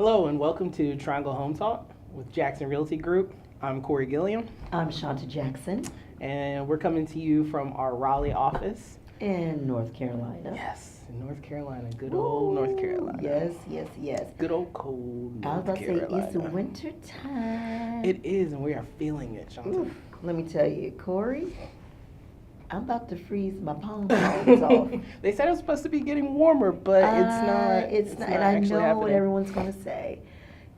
Hello and welcome to Triangle Home Talk with Jackson Realty Group. I'm Corey Gilliam, I'm Shanta Jackson and we're coming to you from our Raleigh office. in North Carolina. Yes, in North Carolina, good old North Carolina. Yes. Good old cold I was North about to say, Carolina. it's winter time. It is, and we are feeling it, Shanta. Oof, let me tell you, Corey, I'm about to freeze my palm bones off. They said it was supposed to be getting warmer, but It's not, and I actually know what happening. everyone's going to say.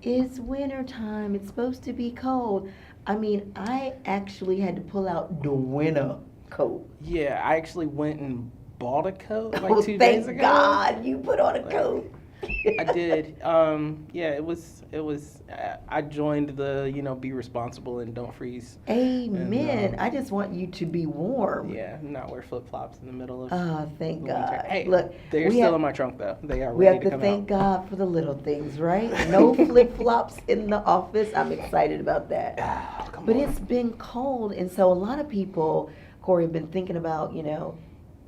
It's winter time. It's supposed to be cold. I mean, I actually had to pull out the winter coat. Yeah, I actually went and bought a coat like Oh, 2 thank days ago. God you put on a coat. I did. Yeah, it was. I joined the be responsible and don't freeze. Amen. And, I just want you to be warm. Yeah, not wear flip flops in the middle of. Thank the winter. God. Hey, Look, they're still in my trunk though. They are we ready have to to come thank out. God for the little things, right? No flip flops in the office. I'm excited about that. Come But on. it's been cold, and so a lot of people, Corey, have been thinking about,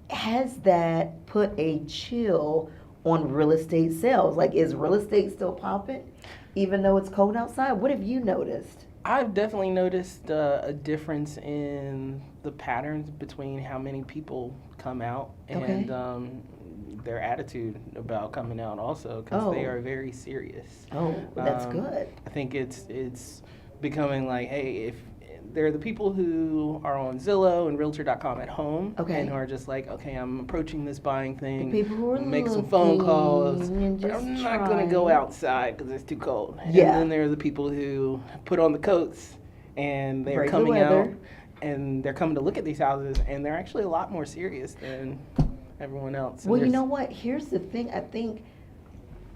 has that put a chill on real estate sales? Like, is real estate still popping, even though it's cold outside? What have you noticed? I've definitely noticed a difference in the patterns between how many people come out and their attitude about coming out also, because they Oh. are very serious. Oh, that's good. I think it's becoming like, hey, if they're the people who are on Zillow and Realtor.com at home, Okay. and who are just like, okay, I'm approaching this buying thing, The people who are make some phone calls, looking and but just I'm not gonna go trying. outside because it's too cold. Yeah. And then there are the people who put on the coats and they're Brave the coming out weather. and they're coming to look at these houses, and they're actually a lot more serious than everyone else. And Well, you there's- know what? Here's the thing. I think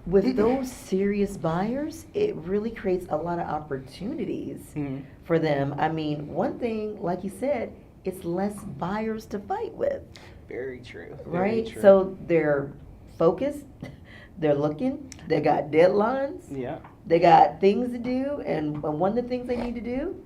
with those serious buyers, it really creates a lot of opportunities Mhm. for them. I mean, one thing, like you said, it's less buyers to fight with, Very true. Very right? true. So they're focused, they're looking, they got deadlines, yeah. they got things to do, and one of the things they need to do,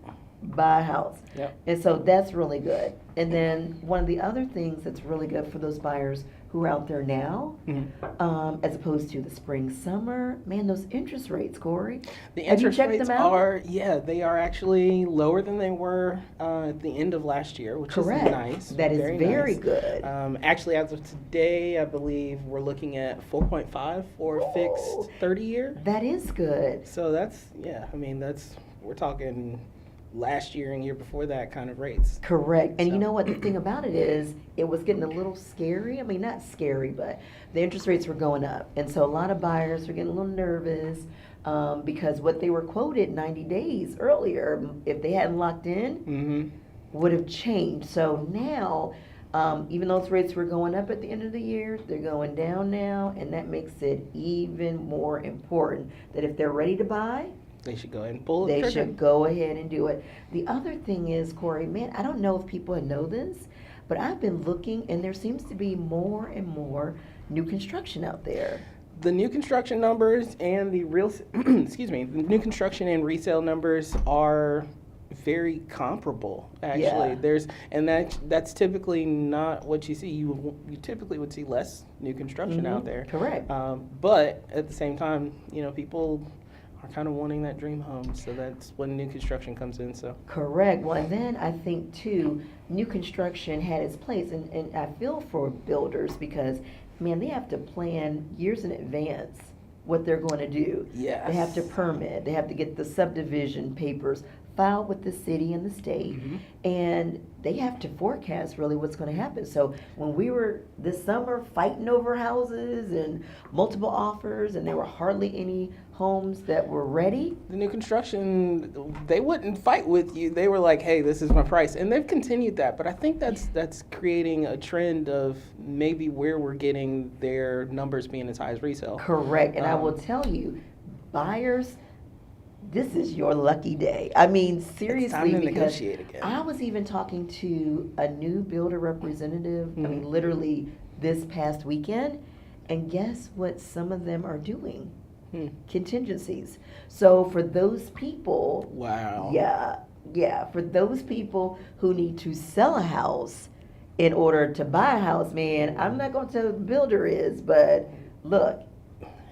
buy a house. Yep. And so that's really good. And then one of the other things that's really good for those buyers who are out there now, Mhm. as opposed to the spring, summer, man, those interest rates, Corey. The Have you interest checked rates them out? they are actually lower than they were at the end of last year, which Correct. is nice. That is very nice. good. Actually, as of today, I believe we're looking at 4.5 for a fixed 30-year. That is good. So we're talking last year and year before that kind of rates. Correct. And So- you know what? The thing about it is, it was getting a little scary. I mean, not scary, but the interest rates were going up. And so a lot of buyers were getting a little nervous because what they were quoted 90 days earlier, if they hadn't locked in, Mm-hmm. would have changed. So now, even those rates were going up at the end of the year, they're going down now, and that makes it even more important that if they're ready to buy, They should go ahead and pull the they trigger. should go ahead and do it. The other thing is, Corey, man, I don't know if people know this, but I've been looking, and there seems to be more and more new construction out there. The new construction numbers and the the new construction and resale numbers are very comparable. Actually, Yeah. that's typically not what you see. You typically would see less new construction out there. Correct. But at the same time, people are kind of wanting that dream home, so that's when new construction comes in. So Correct. Well, and then I think too, new construction had its place, and I feel for builders because, man, they have to plan years in advance what they're going to do. yes, They have to permit. They have to get the subdivision papers filed with the city and the state, Mhm. and they have to forecast really what's going to happen. So when we were this summer fighting over houses and multiple offers, and there were hardly any homes that were ready. The new construction, they wouldn't fight with you. They were like, "Hey, this is my price," and they've continued that. But I think that's creating a trend of maybe where we're getting their numbers being as high as resale. Correct. And I will tell you, buyers, this is your lucky day. I mean, seriously, It's time to because negotiate again. I was even talking to a new builder representative, I mean, Mhm. literally this past weekend, and guess what some of them are doing? Contingencies. So for those people, Wow. yeah, for those people who need to sell a house in order to buy a house, man, I'm not going to tell who the builder is, but look,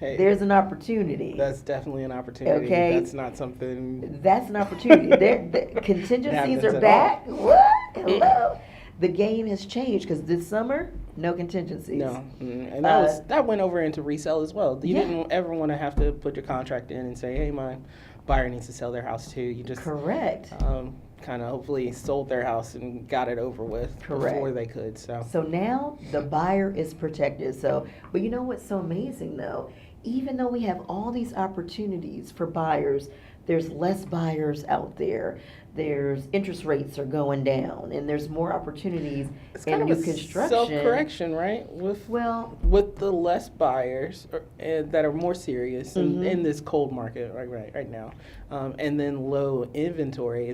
Hey, there's an opportunity. that's definitely an opportunity. Okay. That's not something. That's an opportunity. The contingencies happens are at back. What? Hello. The game has changed because this summer, no contingencies. No, and that went over into resale as well. You Yeah. didn't ever want to have to put your contract in and say, "Hey, my buyer needs to sell their house too." You just Correct. kind of hopefully sold their house and got it over with Correct. before they could. So now the buyer is protected. So, but you know what's so amazing though? Even though we have all these opportunities for buyers, there's less buyers out there. There's interest rates are going down, and there's more opportunities It's in kind of new a construction. self-correction, right? With the less buyers that are more serious in this cold market right now, and then low inventory,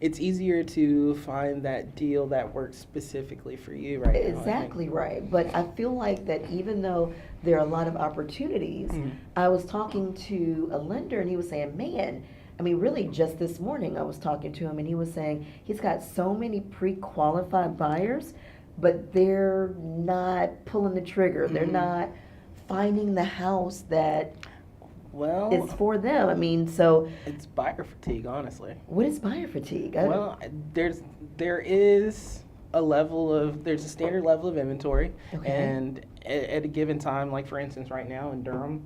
it's easier to find that deal that works specifically for you right now. I think. Exactly right. But I feel like that even though there are a lot of opportunities, I was talking to a lender and he was saying, man, I mean, really just this morning I was talking to him and he was saying he's got so many pre-qualified buyers, but they're not pulling the trigger. They're not finding the house that is for them. I mean, so it's buyer fatigue, honestly. what is buyer fatigue? Well, there is there's a standard level of inventory, Okay. and at a given time, like for instance, right now in Durham,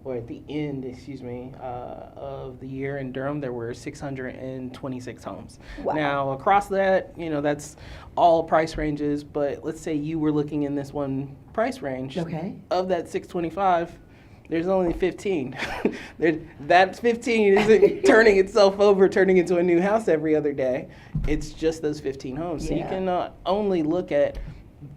or at the end, of the year in Durham, there were 626 homes. Wow. Now across that, that's all price ranges, but let's say you were looking in this one price range. Okay. Of that 625. There's only 15. That 15 isn't turning itself over, turning into a new house every other day. It's just those 15 homes. So you can only look at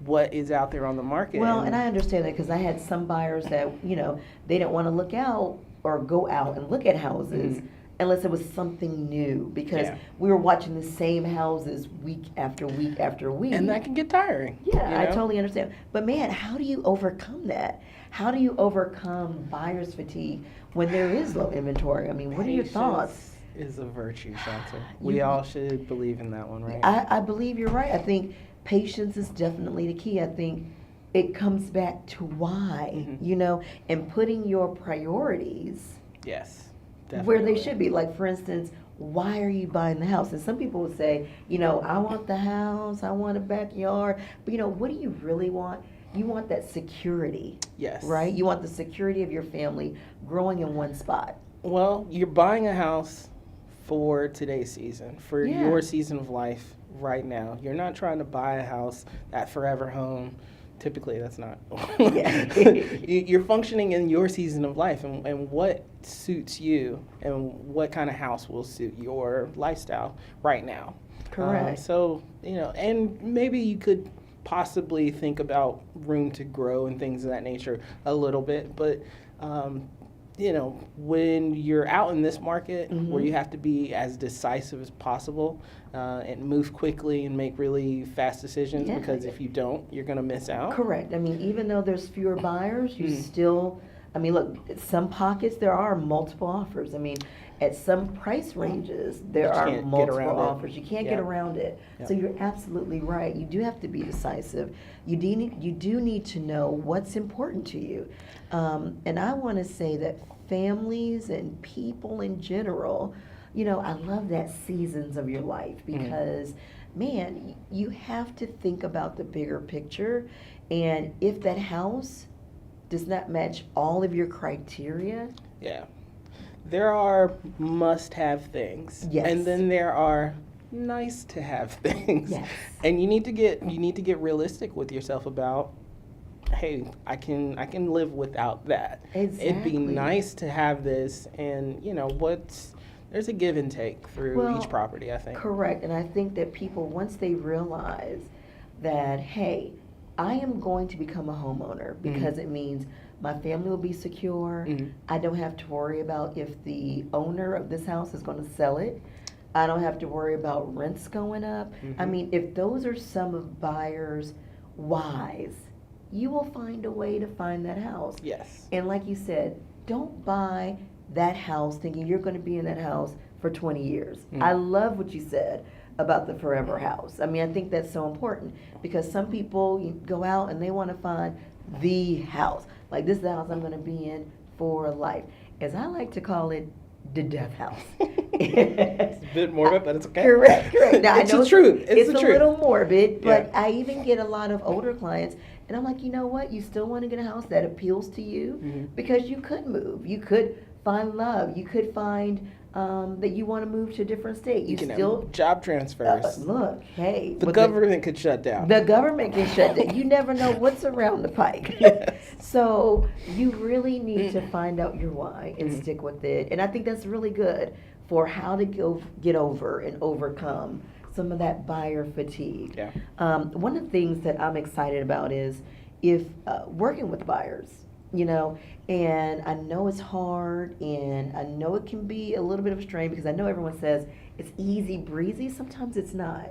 what is out there on the market. Well, and I understand that because I had some buyers that, they didn't want to look out or go out and look at houses unless it was something new because we were watching the same houses week after week after week. And that can get tiring. Yeah, I totally understand. But man, how do you overcome that? How do you overcome buyer's fatigue when there is low inventory? I mean, what are your thoughts? Is a virtue, Shanta. We all should believe in that one, right? I believe you're right. I think patience is definitely the key. I think it comes back to why, and putting your priorities Yes, definitely. where they should be. Like, for instance, why are you buying the house? And some people would say, I want the house, I want a backyard. But, what do you really want? You want that security. Yes. Right? You want the security of your family growing in one spot. Well, you're buying a house for today's season, for your season of life right now. You're not trying to buy a house, that forever home. Typically, that's not. You're functioning in your season of life and what suits you and what kind of house will suit your lifestyle right now. Correct. And maybe you could possibly think about room to grow and things of that nature a little bit, but when you're out in this market where you have to be as decisive as possible and move quickly and make really fast decisions, because if you don't, you're going to miss out. Correct. I mean, even though there's fewer buyers, you still, look, some pockets there are multiple offers. I mean, at some price ranges, there are multiple offers. You can't get around it. So you're absolutely right. You do have to be decisive. You do need to know what's important to you. And I want to say that families and people in general, I love that seasons of your life because, man, you have to think about the bigger picture. And if that house does not match all of your criteria, there are must-have things, and then there are nice-to-have things, and you need to get realistic with yourself about, hey, I can live without that. Exactly. It'd be nice to have this, and there's a give and take through each property, I think. Correct, and I think that people, once they realize that, hey, I am going to become a homeowner because it means my family will be secure. I don't have to worry about if the owner of this house is going to sell it. I don't have to worry about rents going up. I mean, if those are some of buyers' whys, you will find a way to find that house. Yes. And like you said, don't buy that house thinking you're going to be in that house for 20 years. I love what you said about the forever house. I mean, I think that's so important because some people go out and they want to find the house. Like, this is the house I'm going to be in for life. As I like to call it, the death house. It's a bit morbid, but it's okay. Correct. Now, It's I know the truth. It's the a truth. little morbid, but Yeah. I even get a lot of older clients, and I'm like, you know what? You still want to get a house that appeals to you Mhm. because you could move. You could find love. You could find that you want to move to a different state. You can still have job transfers. look. Hey, The with government could shut down. the government can shut down. You never know what's around the pike. Yes. So you really need to find out your why and Mhm. stick with it. And I think that's really good for how to get over and overcome some of that buyer fatigue. Yeah. One of the things that I'm excited about is if working with buyers, and I know it's hard and I know it can be a little bit of a strain because I know everyone says it's easy breezy. Sometimes it's not,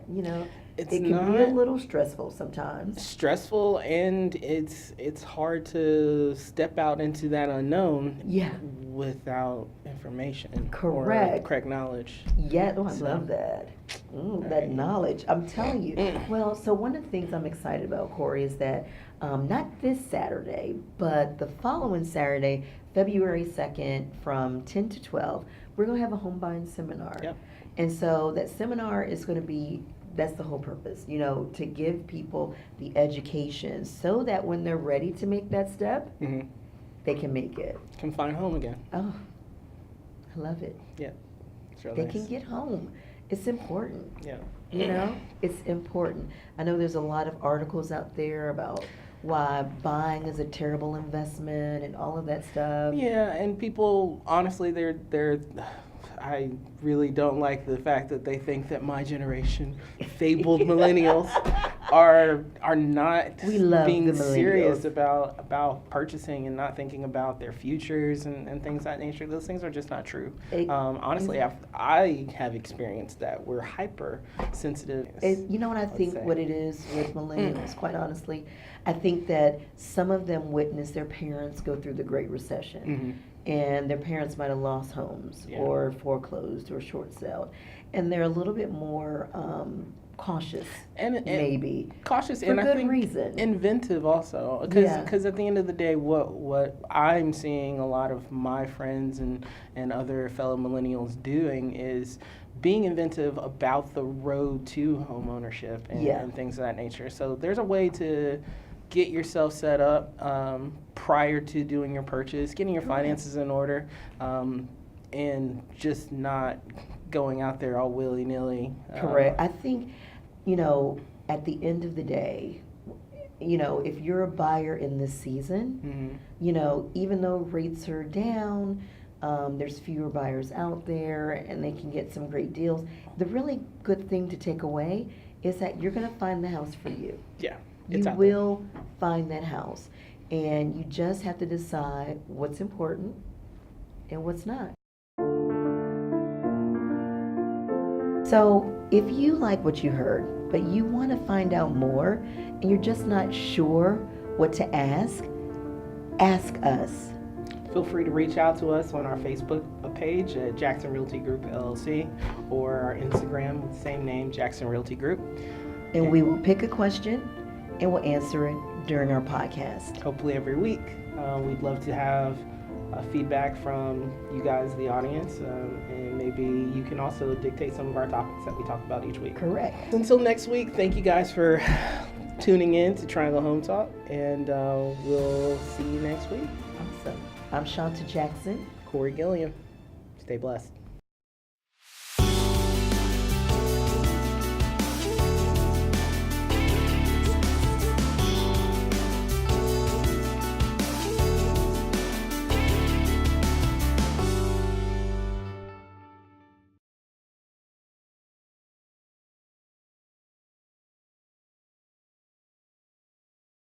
It's it can be a not. little stressful sometimes. Stressful, and it's hard to step out into that unknown Yeah. without information Correct. or correct knowledge. Yeah, I So- love that. That Right. knowledge. I'm telling you. Well, so one of the things I'm excited about, Corey, is that not this Saturday, but the following Saturday, February 2nd, from 10 to 12, we're going to have a home buying seminar. Yep. And so that seminar is going to be, that's the whole purpose, to give people the education so that when they're ready to make that step, Mm-hmm. they can make it. Can find home again. Oh, I love it. Yeah. It's real They nice. can get home. It's important. Yeah. It's important. I know there's a lot of articles out there about why buying is a terrible investment and all of that stuff. Yeah, and people, honestly, they're. I really don't like the fact that they think that my generation, fabled millennials, are not We love being the millennials. serious about purchasing and not thinking about their futures and things of that nature. Those things are just not true. Honestly, I have experienced that. We're hyper sensitive. You know what I think say. what it is with millennials, quite honestly? I think that some of them witnessed their parents go through the Great Recession. Mhm. And their parents might have lost homes Yeah. or foreclosed or short sold. And they're a little bit more cautious, And maybe. cautious For and I good think reason. inventive also Yeah. because at the end of the day what I'm seeing a lot of my friends and other fellow millennials doing is being inventive about the road to home ownership and things of that nature. So there's a way to get yourself set up prior to doing your purchase, getting your finances in order, and just not going out there all willy-nilly. Correct. I think, at the end of the day, if you're a buyer in this season, even though rates are down, there's fewer buyers out there and they can get some great deals. The really good thing to take away is that you're going to find the house for you. Yeah. You will find that house. And you just have to decide what's important and what's not. So, if you like what you heard, but you want to find out more and you're just not sure what to ask us. Feel free to reach out to us on our Facebook page at Jackson Realty Group LLC or our Instagram with the same name, Jackson Realty Group. And we will pick a question and we'll answer it during our podcast. Hopefully every week. We'd love to have feedback from you guys, the audience, and maybe you can also dictate some of our topics that we talk about each week. Correct. Until next week, thank you guys for tuning in to Triangle Home Talk, and we'll see you next week. Awesome. I'm Shanta Jackson. Corey Gilliam. Stay blessed.